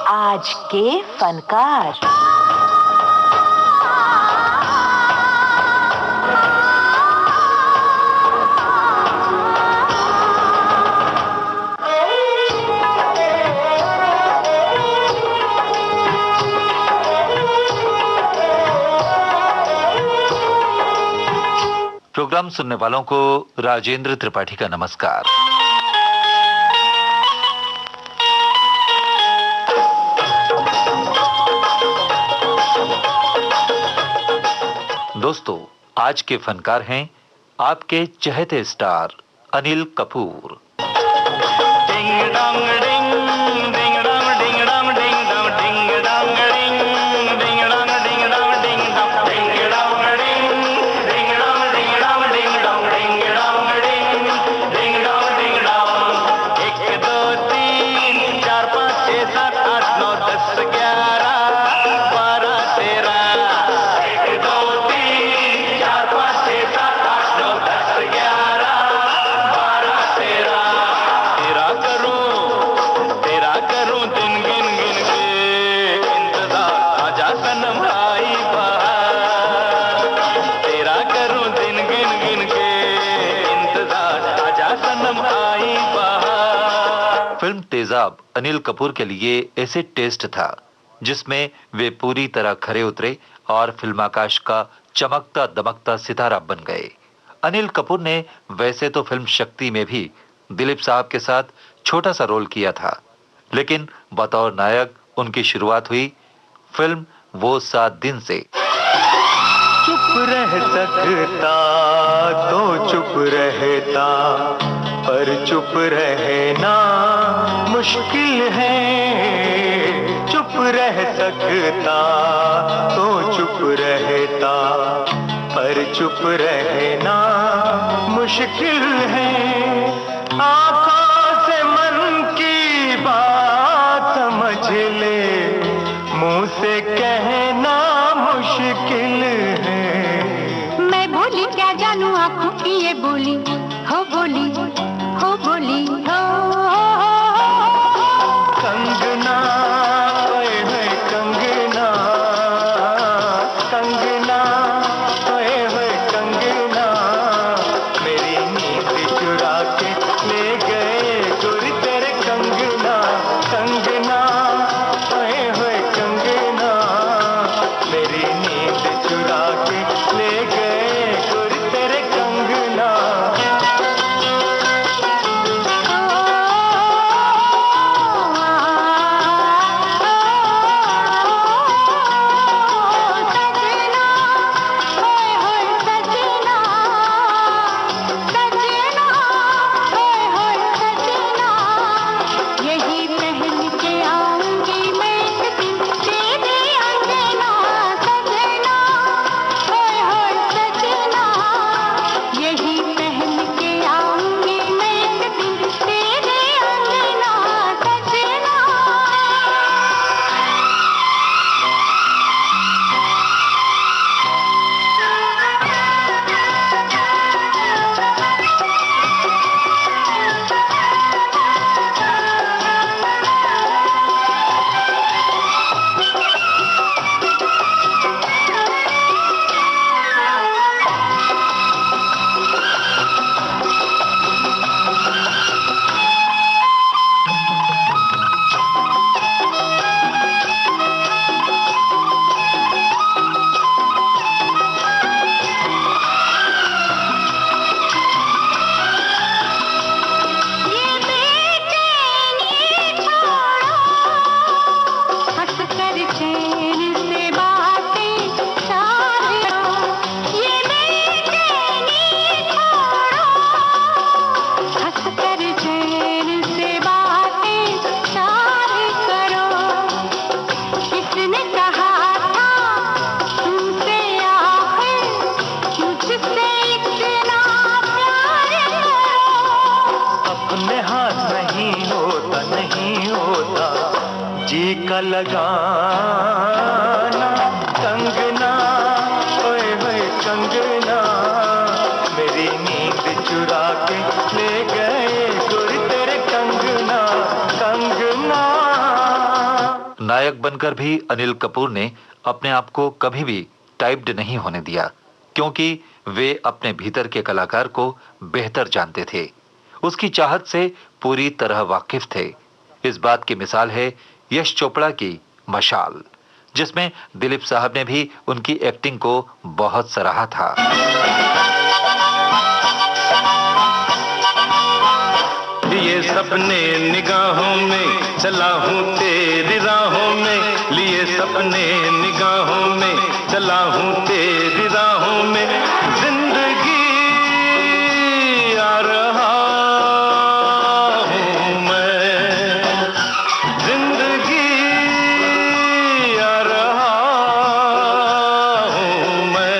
आज के फनकार। प्रोग्राम सुनने वालों को राजेंद्र त्रिपाठी का नमस्कार। दोस्तों, आज के फनकार हैं आपके चहेते स्टार अनिल कपूर। फिल्म तेजाब अनिल कपूर के लिए ऐसे टेस्ट था जिसमें वे पूरी तरह खरे उतरे और फिल्माकाश का चमकता दमकता सितारा बन गए। अनिल कपूर ने वैसे तो फिल्म शक्ति में भी दिलीप साहब के साथ छोटा सा रोल किया था, लेकिन बतौर नायक उनकी शुरुआत हुई फिल्म वो 7 दिन से। चुप रह सकता तो चुप रहता, पर चुप रहना मुश्किल है। चुप रह सकता तो चुप रहता, पर चुप रहना मुश्किल है। आँखों से मन की बात समझ ले, मुंह से कहना मुश्किल है। मैं बोली क्या जानू आँखों की ये बोली, हो बोली हो बोली हो। कंगना ओए होए कंगना, कंगना ओए होए कंगना, मेरी नींद चुरा के ले गए गोरी तेरे कंगना। कंगना ओए होए कंगना, मेरी नींद चुरा के ले गए गोरी तेरे कंगना। जी का लगाना कंगना ओए होए कंगना, मेरी नींद चुरा के ले गए गोरी तेरे कंगना। कंगना नायक बनकर भी अनिल कपूर ने अपने आप को कभी भी टाइप्ड नहीं होने दिया, क्योंकि वे अपने भीतर के कलाकार को बेहतर जानते थे, उसकी चाहत से पूरी तरह वाकिफ थे। इस बात की मिसाल है यश चोपड़ा की मशाल, जिसमें दिलीप साहब ने भी उनकी एक्टिंग को बहुत सराहा था। लिए सपने निगाहों में चला हूँ तेरी राहों में, लिए सपने निगाहों में चला हूँ तेरी राहों में, जिंदगी आ रहा हूँ मैं, जिंदगी आ रहा हूँ मैं।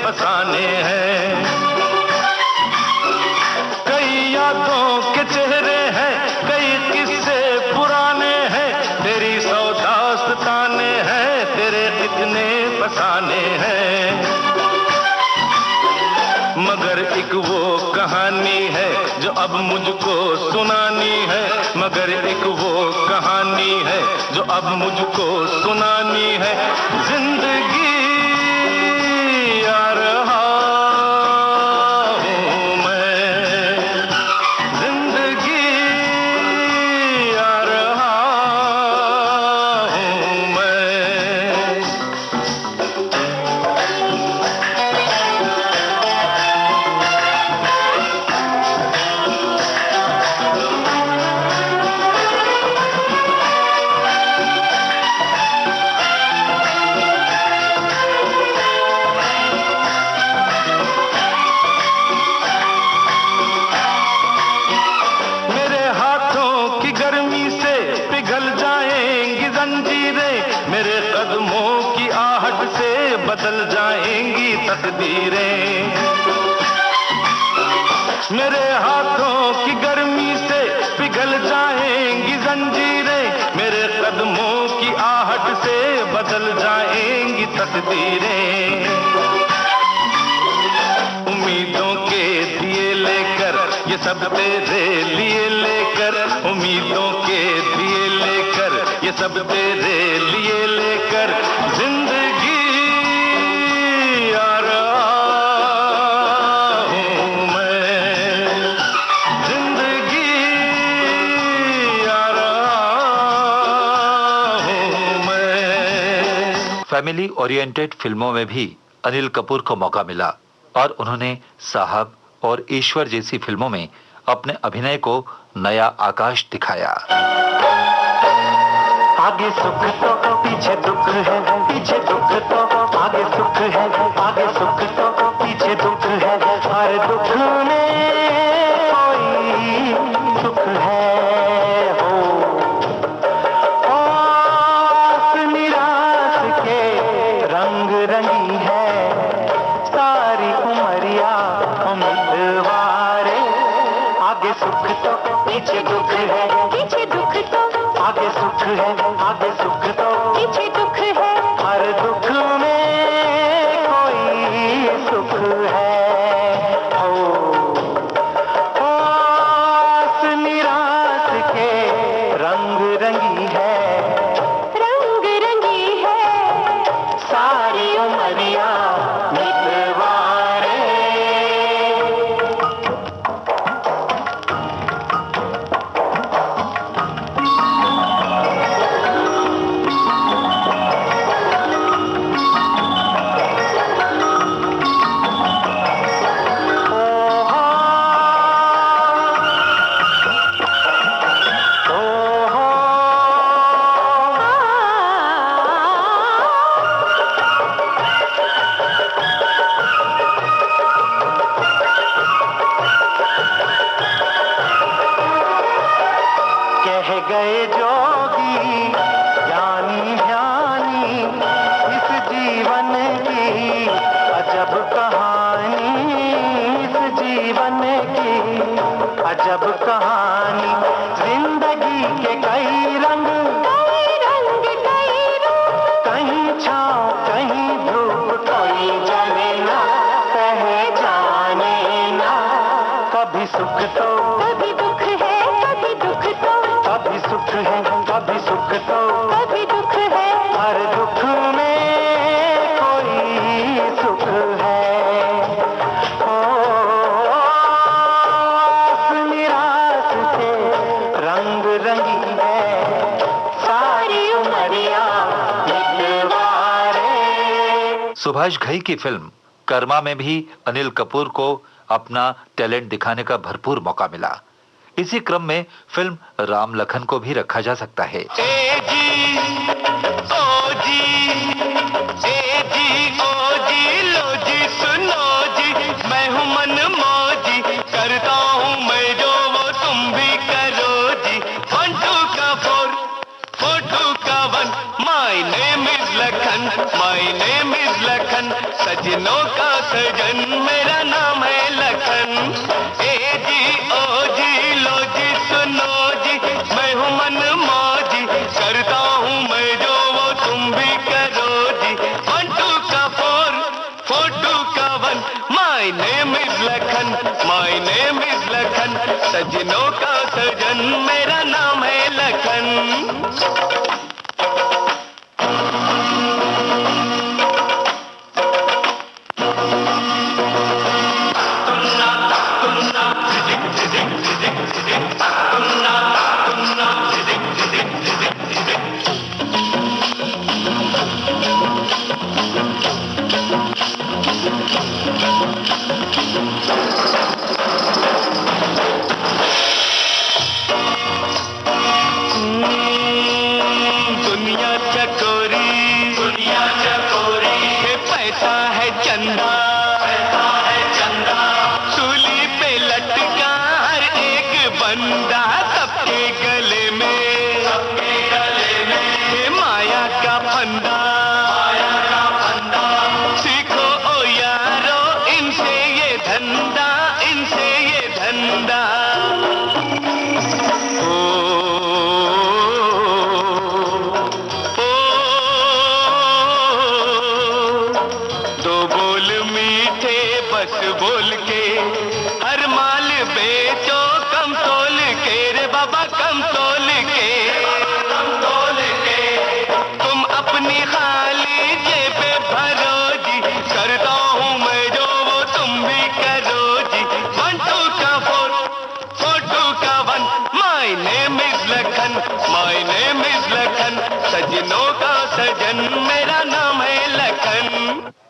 फसाने हैं, कई यादों के चेहरे हैं, कई किस्से पुराने हैं, तेरी सौ दास्ताने हैं, तेरे कितने फसाने हैं। मगर एक वो कहानी है जो अब मुझको सुनानी है, मगर एक वो कहानी है जो अब मुझको सुनानी है, जिंदगी आ रहा हूँ मैं, जिंदगी आ रहा हूँ मैं। मेरे कदमों की आहट से बदल जाएंगी तकदीरें, मेरे हाथों की गर्मी से पिघल जाएंगी जंजीरें, मेरे कदमों की आहट से बदल जाएंगी तकदीरें। उम्मीदों के दिए लेकर ये सब तेरे लिए लेकर, उम्मीदों के दिए लेकर ये सब तेरे लिए लेकर, जिंदगी आ रहा हूँ मैं, जिंदगी आ रहा हूँ मैं। फैमिली ओरिएंटेड फिल्मों में भी अनिल कपूर को मौका मिला और उन्होंने साहब और ईश्वर जैसी फिल्मों में अपने अभिनय को नया आकाश दिखाया। आगे सुख तो पीछे दुख है, पीछे दुख तो आगे सुख है, आगे सुख तो पीछे दुख है, हर दुख में कोई सुख है हो। आस निराश के रंग रंगी है, सारी उमरिया उम्मीदवारे। आगे सुख तो पीछे दुख है, पीछे दुख तो आगे सुख है, आगे सुख तो पीछे दुख है, हर दुख में कोई सुख है हो। आस निराश के रंग रंगी है, रंग रंगी है, सारी उमरिया मितवारे। अजब कहानी, जिंदगी के कई रंग, कहीं छाँव कहीं धूप, कोई जाने ना पहचाने ना। कभी सुख तो कभी दुख है, कभी दुख तो कभी सुख है, कभी सुख तो कभी दुख है। हर दुख में कोई सुख है। ओ, आस निराश से रंग रंगी है सारी उमरिया मिटवारे। सुभाष घई की फिल्म कर्मा में भी अनिल कपूर को अपना टैलेंट दिखाने का भरपूर मौका मिला। इसी क्रम में फिल्म राम लखन को भी रखा जा सकता है। मैं हूँ मन मौजी, करता हूँ मैं जो वो तुम भी करो जी। 1 2 का 4 4 2 का 1, my name is Lakhan, my name is Lakhan, सजनों का सजन मेरा नाम है लखन। ए जी ओ जी लो जी सुनो जी, मैं हूँ मन मौजी, करता हूँ मैं जो वो तुम भी करो जी। 1 2 का 4 4 2 का 1, my name is Lakhan, my name is Lakhan, सजनों का सजन मेरा नाम है लखन।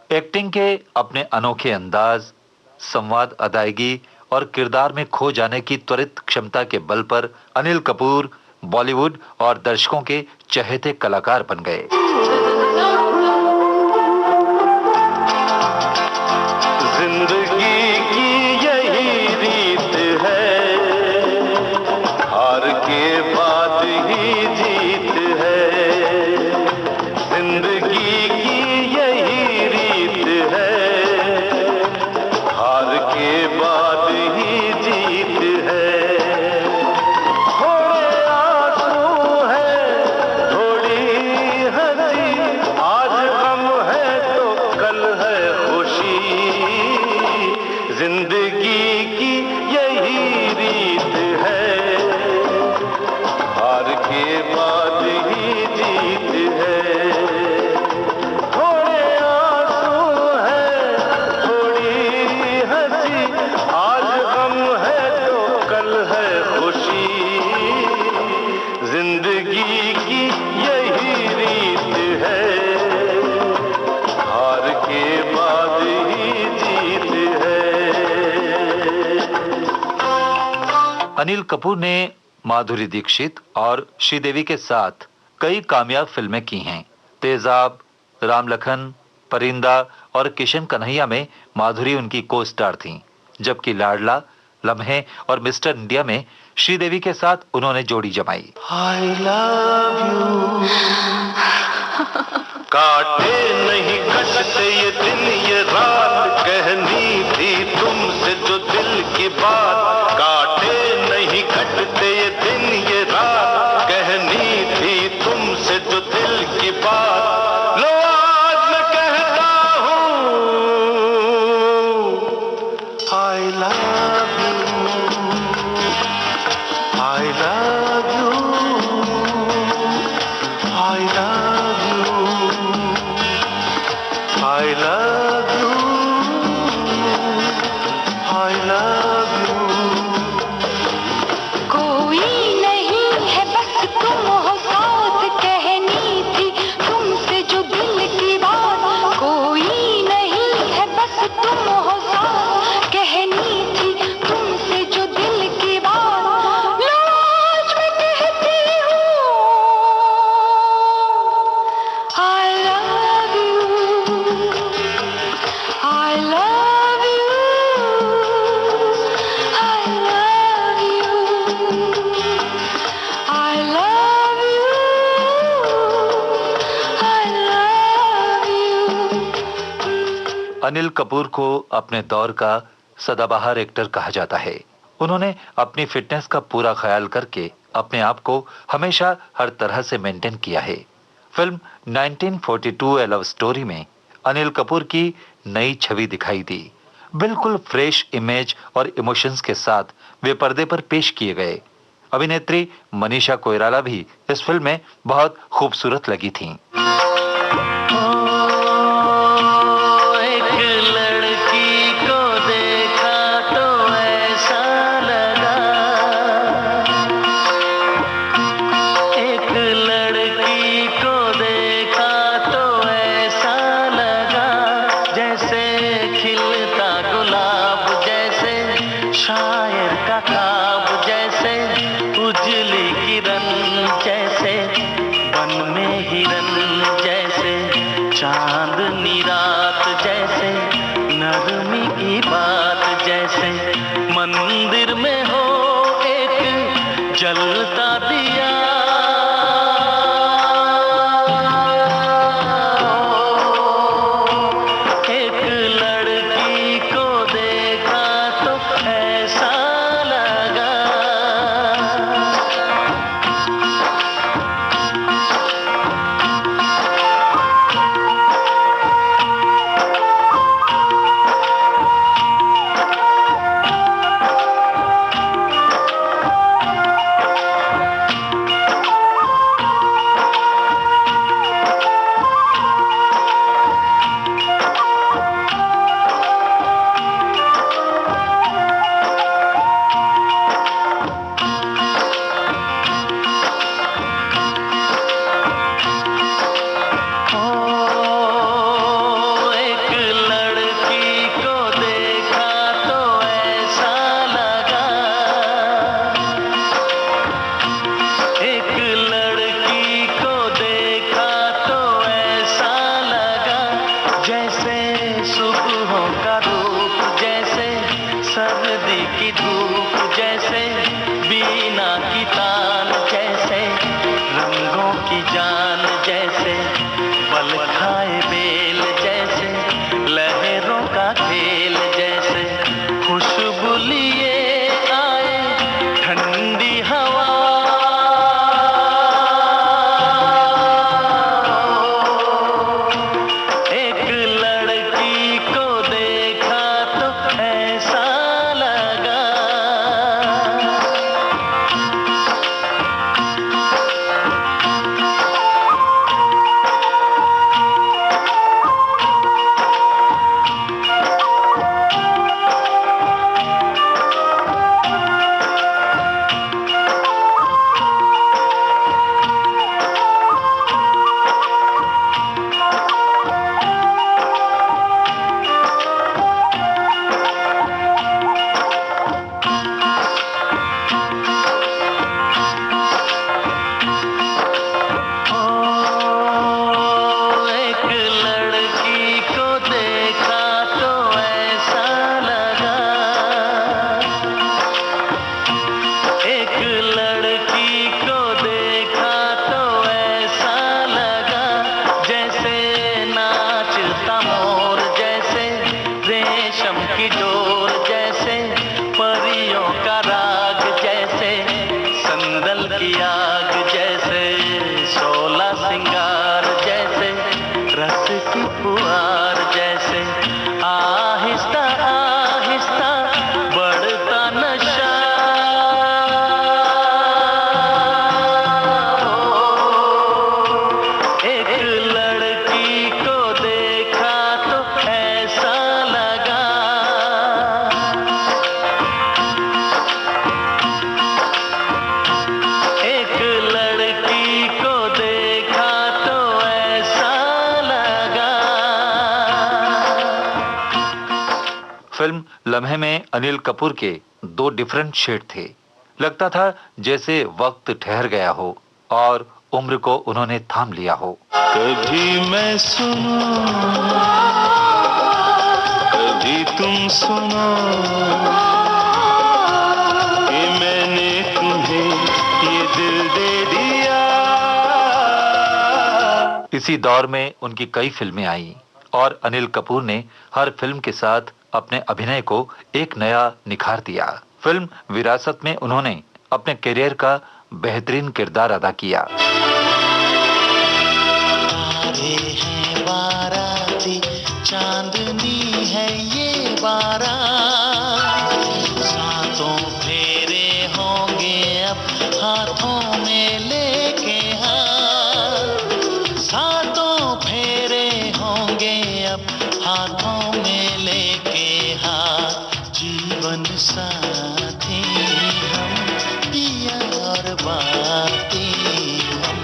एक्टिंग के अपने अनोखे अंदाज, संवाद अदायगी और किरदार में खो जाने की त्वरित क्षमता के बल पर अनिल कपूर बॉलीवुड और दर्शकों के चहेते कलाकार बन गए। जिंदगी की यही रीत है, हार के बाद ही जीत है। जिंदगी की यही रीत है, हार के बाद ही जीत है। थोड़े आंसू है, थोड़ी हंसी, आज गम है तो कल है खुशी। जिंदगी की यही रीत है, हार के बाद ही जीत है। थोड़े आंसू है, थोड़ी हंसी, आज गम है तो कल है खुशी। जिंदगी की यही रीत है, हार के बाद ही जीत है। अनिल कपूर ने माधुरी दीक्षित और श्रीदेवी के साथ कई कामयाब फिल्में की हैं। तेजाब, राम लखन, परिंदा और किशन कन्हैया में माधुरी उनकी को स्टार थीं, जबकि लाडला, लम्हे और मिस्टर इंडिया में श्रीदेवी के साथ उन्होंने जोड़ी जमाई। I love you। काटे नहीं कटते ये दिन ये रात, कहनी थी तुमसे जो दिल की बात। काटे नहीं अनिल कपूर को अपने दौर का सदाबहार एक्टर कहा जाता है। उन्होंने अपनी फिटनेस का पूरा ख्याल करके अपने आप को हमेशा हर तरह से मेंटेन किया है। फिल्म 1942 ए लव स्टोरी में अनिल कपूर की नई छवि दिखाई दी। बिल्कुल फ्रेश इमेज और इमोशंस के साथ वे पर्दे पर पेश किए गए। अभिनेत्री मनीषा कोइराला भी इस फिल्म में बहुत खूबसूरत लगी थीं। शायर का ख्वाब जैसे उजली किरण जैसे बन में हिरन जैसे चांदनी रात जैसे नरमी की बात जैसे मंदिर में हो एक जलता दिया। सर्दी की धूप जैसे बीना की तान जैसे रंगों की जान जैसे बल खाए बेल जैसे लहरों का खेल जैसे खुशबू लिए आए ठंडी हवा। एक लड़की को देखा तो ऐसा की डोर जैसे परियों का राग जैसे संदल की आग जैसे सोला सिंगार जैसे रस की फुहार जैसे आहिस्ता आहिस्ता बढ़ता नशा। एक लड़की को देखा तो ऐसा लगा फिल्म लम्हे में अनिल कपूर के दो डिफरेंट शेड थे। लगता था जैसे वक्त ठहर गया हो और उम्र को उन्होंने थाम लिया हो। कभी मैं सुनो कभी तुम सुनो कि मैंने तुम्हें ये दिल दे दिया। इसी दौर में उनकी कई फिल्में आई और अनिल कपूर ने हर फिल्म के साथ अपने अभिनय को एक नया निखार दिया। फिल्म विरासत में उन्होंने अपने करियर का बेहतरीन किरदार अदा किया। तारे हैं बाराती, चांदनी है ये बारात, सातों फेरे होंगे अब हाथों में लेके हाथ, सातों फेरे होंगे अब हाथों में लेके हाथ, जीवन साथी हम पिया और बाती हम,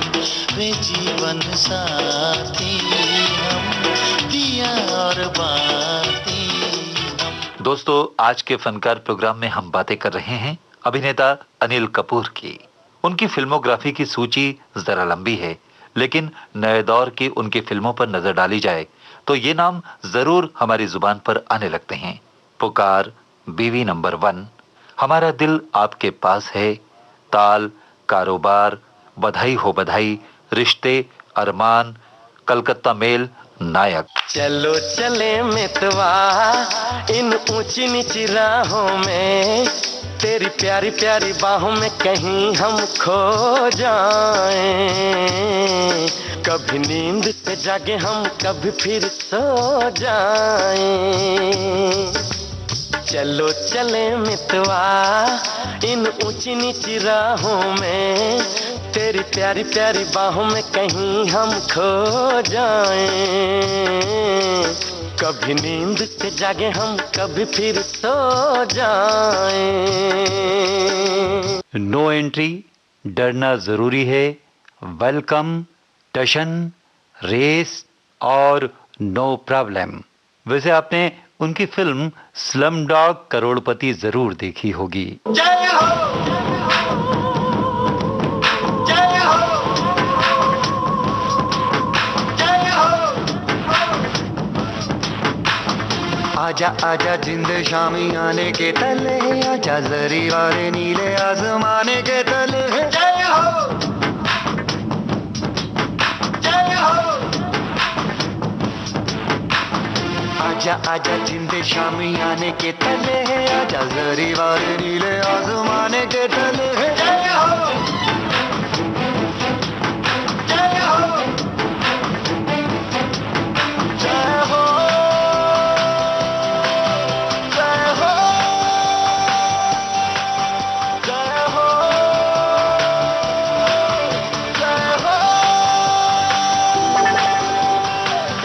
वे जीवन साथी हम पिया और बाती हम। दोस्तों, आज के फनकार प्रोग्राम में हम बातें कर रहे हैं अभिनेता अनिल कपूर की। उनकी फिल्मोग्राफी की सूची जरा लंबी है, लेकिन नए दौर की उनकी फिल्मों पर नजर डाली जाए तो ये नाम जरूर हमारी जुबान पर आने लगते हैं। पुकार, बीवी नंबर 1, हमारा दिल आपके पास है, ताल, कारोबार, बधाई हो बधाई, रिश्ते, अरमान, कलकत्ता मेल, नायक। चलो चले मितवा इन ऊंची नीची राहों में, तेरी प्यारी प्यारी बाहों में कहीं हम खो जाएं, कभी नींद से जागे हम कभी फिर सो जाएं। चलो चले मितवा इन ऊंची नीची राहों में, तेरी प्यारी प्यारी बाहों में कहीं हम खो जाएं, कभी नींद से जागे हम कभी फिर सो जाएं। नो एंट्री, डरना जरूरी है, वेलकम, टशन, रेस और नो प्रॉब्लम। वैसे आपने उनकी फिल्म स्लम डॉग करोड़पति जरूर देखी होगी। जय हो, जय हो, जय हो। आजा आजा जिंद शामी आने के तले, आजा जरी वाले नीले आसमाने के तले। जय हो, जय हो। आजा आजा जिंदे शामी आने के तले, आजा जरी वाले नीले आसमाने के तले। जय हो, जय हो, जय हो, जय हो, जय हो, जय हो।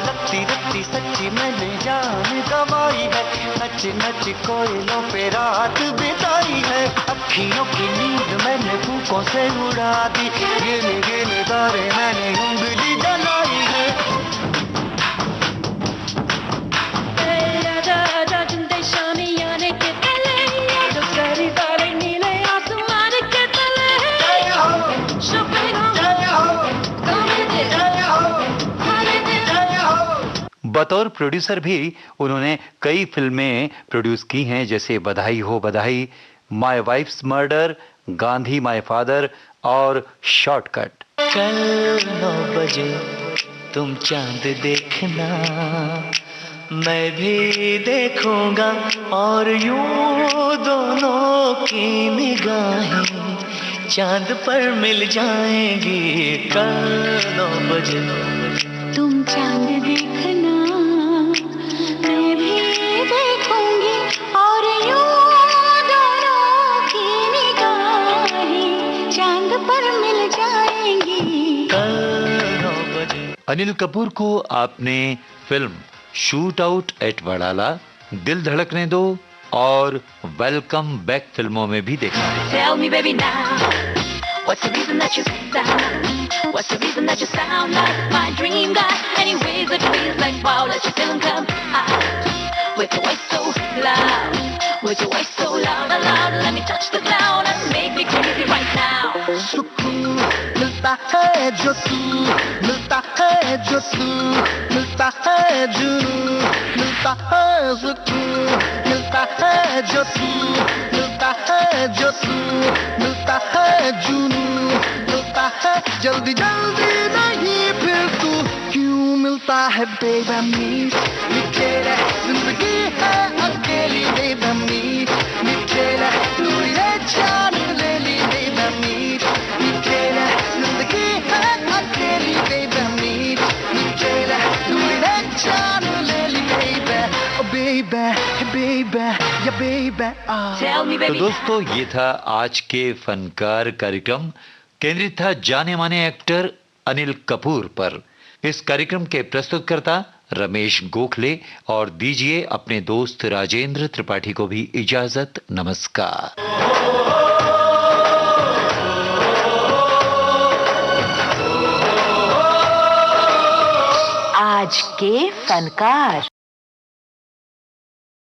रत्ती रत्ती सच्ची मैंने जान गवाई है, नच नच कोयलों पे रात बिताई है, अखियों की नींद मैंने फूकों से उड़ा दी, गिन गिन तारे मैंने उंगली जलाई है। आजा आजा जिंदे शामी आने के तले, आजा जरी वाले नीले आसमान के तले। जय हो, शुक्रिया, जय हो, कविते, जय हो, कविते। जय हो। बतौर प्रोड्यूसर भी उन्होंने कई फिल्में प्रोड्यूस की हैं, जैसे बधाई हो बधाई, my wives murder, Gandhi my father और शॉर्टकट। कल 9 बजे तुम चांद देखना, मैं भी देखूंगा और यूं दोनों की निगाहें चांद पर मिल जाएंगी। कल 9 बजे तुम चांद देखना, मैं भी देखूंगी और यूं दोनों की निगाहें चांद पर मिल जाएंगी। कल 9 बजे। अनिल कपूर को आपने film shoot out at Wadala, दिल धड़कने दो और वेलकम बैक फिल्मों में भी देखा है। Tell me baby now, what's the reason that you sound? What's the reason that you sound like my dream guy? Anyways it feels like wow, let your feeling come out. With your voice so loud, with your voice so loud, loud, let me touch the ground and make me crazy right now. सुकून मिलता है जो तू, मिलता है जो तू, मिलता है जुनून, मिलता है सुकून, मिलता है जो तू, मिलता है जो तू, मिलता है जुनून, मिलता है जल्दी जल्दी नहीं फिर तू क्यों मिलता है बेबमी, तेरा जिंदगी है अकेली बेबमी, तेरा तू ये जान ले ली बेबमी, तेरा जिंदगी है अकेली बेबमी, तेरा तू ये जान ले ली बेबी, बेबी या बेबी। Tell me, तो baby. दोस्तों, ये था आज के फनकार कार्यक्रम, केंद्रित था जाने माने एक्टर अनिल कपूर पर। इस कार्यक्रम के प्रस्तुतकर्ता रमेश गोखले, और दीजिए अपने दोस्त राजेंद्र त्रिपाठी को भी इजाजत। नमस्कार। आज के फनकार।